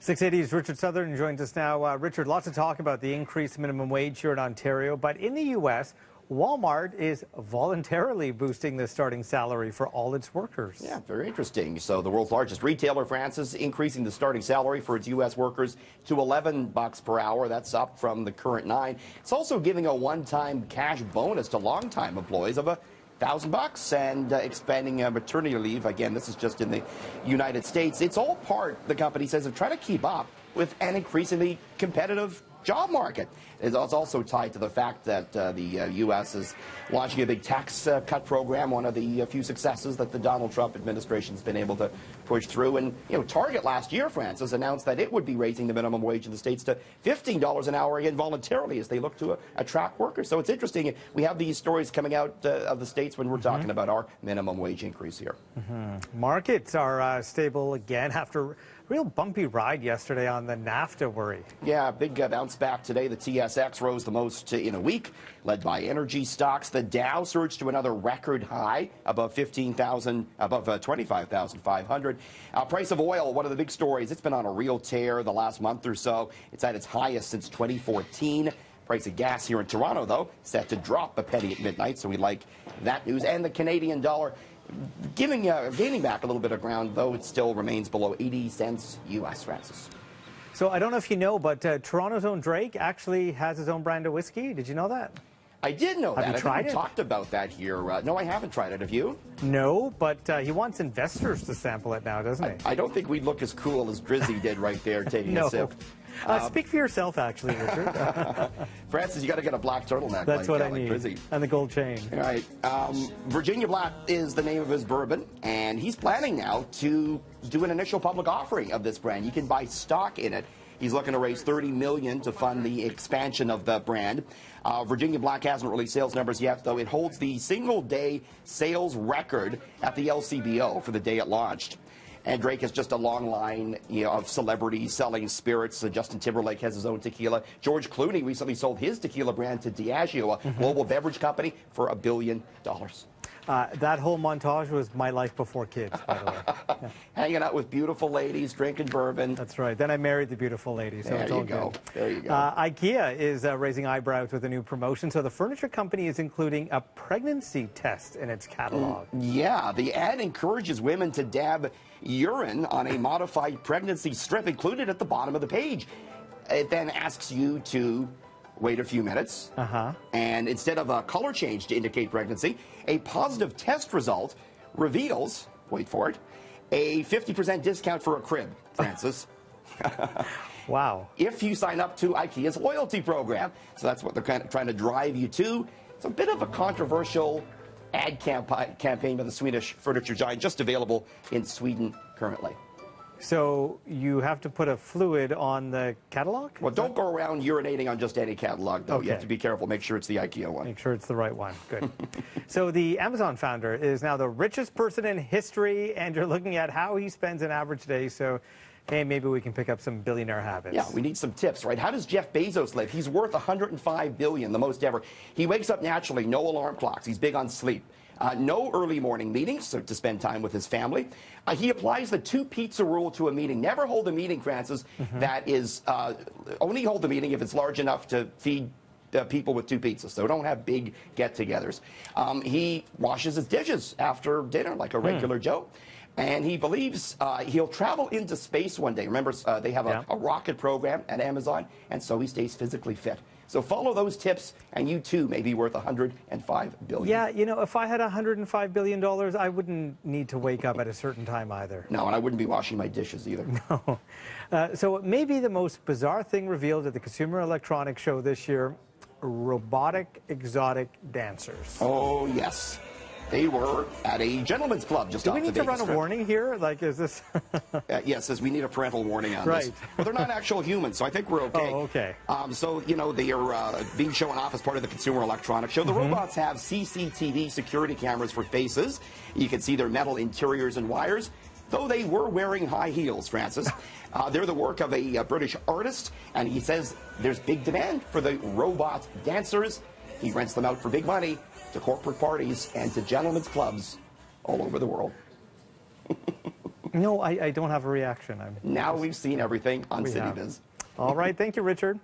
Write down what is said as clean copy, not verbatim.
680's Richard Southern joins us now. Richard, lots of talk about the increased minimum wage here in Ontario, but in the U.S., Walmart is voluntarily boosting the starting salary for all its workers. Yeah, very interesting. So the world's largest retailer, Francis, increasing the starting salary for its U.S. workers to $11 per hour. That's up from the current $9. It's also giving a one-time cash bonus to longtime employees of $1,000 and expanding maternity leave. Again, this is just in the United States. It's all part, the company says, of trying to keep up with an increasingly competitive job market. It's also tied to the fact that the U.S. is launching a big tax cut program, one of the few successes that the Donald Trump administration has been able to push through. And, Target last year, Francis, announced that it would be raising the minimum wage in the States to $15 an hour again voluntarily as they look to attract workers. So it's interesting. We have these stories coming out of the States when we're talking about our minimum wage increase here. Markets are stable again after a real bumpy ride yesterday on the NAFTA worry. Yeah, big bounce back today. The TSX rose the most in a week, led by energy stocks. The Dow surged to another record high, above 25,500. Price of oil, one of the big stories. It's been on a real tear the last month or so. It's at its highest since 2014. Price of gas here in Toronto, though, set to drop a penny at midnight, so we like that news. And the Canadian dollar gaining back a little bit of ground, though it still remains below 80 cents U.S., Francis. So I don't know if you know, but Toronto's own Drake actually has his own brand of whiskey. Did you know that? I did know that. Have you tried it? We talked about that here. No, I haven't tried it. Have you? No, but he wants investors to sample it now, doesn't he? I don't think we'd look as cool as Drizzy did right there taking a sip. Speak for yourself, actually, Richard. Francis, you got to get a black turtleneck. That's what I like need. Drizzy. And the gold chain. All right. Virginia Black is the name of his bourbon, and he's planning now to do an initial public offering of this brand. You can buy stock in it. He's looking to raise $30 million to fund the expansion of the brand. Virginia Black hasn't released sales numbers yet, though it holds the single-day sales record at the LCBO for the day it launched. And Drake has just a long line of celebrities selling spirits. Justin Timberlake has his own tequila. George Clooney recently sold his tequila brand to Diageo, a global beverage company, for $1 billion. That whole montage was my life before kids, by the way. Yeah. Hanging out with beautiful ladies, drinking bourbon. That's right. Then I married the beautiful lady, so it's all good. There you go. Ikea is raising eyebrows with a new promotion. So the furniture company is including a pregnancy test in its catalog. Yeah, the ad encourages women to dab urine on a modified pregnancy strip included at the bottom of the page. It then asks you to wait a few minutes, and instead of a color change to indicate pregnancy, a positive test result reveals, wait for it, a 50% discount for a crib, Francis. Wow. If you sign up to IKEA's loyalty program. So that's what they're kind of trying to drive you to. It's a bit of a controversial ad campaign by the Swedish furniture giant, just available in Sweden currently. So you have to put a fluid on the catalog? Well, don't go around urinating on just any catalog, though. Okay. You have to be careful. Make sure it's the IKEA one. Make sure it's the right one. Good. So the Amazon founder is now the richest person in history, and you're looking at how he spends an average day. So, hey, maybe we can pick up some billionaire habits. Yeah, we need some tips, right? How does Jeff Bezos live? He's worth $105 billion, the most ever. He wakes up naturally, no alarm clocks. He's big on sleep. No early morning meetings, so to spend time with his family. He applies the 2-pizza rule to a meeting. Never hold a meeting, Francis, that is only hold the meeting if it's large enough to feed people with 2 pizzas. So don't have big get-togethers. He washes his dishes after dinner like a regular Joe. And he believes he'll travel into space one day. Remember, they have a rocket program at Amazon, and so he stays physically fit. So follow those tips, and you, too, may be worth $105 billion. Yeah, if I had $105 billion, I wouldn't need to wake up at a certain time either. No, and I wouldn't be washing my dishes either. No. So it may be the most bizarre thing revealed at the Consumer Electronics Show this year, robotic exotic dancers. Oh, yes. They were at a gentleman's club just off the Vegas Do we need to run Strip. a warning here? Like, is this... Yes, says we need a parental warning on this. But they're not actual humans, so I think we're okay. Oh, okay. So, they are being shown off as part of the Consumer Electronics Show. The robots have CCTV security cameras for faces. You can see their metal interiors and wires, though they were wearing high heels, Francis. They're the work of a British artist, and he says there's big demand for the robot dancers. He rents them out for big money to corporate parties and to gentlemen's clubs all over the world. No, I don't have a reaction. Now we've seen everything on We have. CityViz. All right. Thank you, Richard.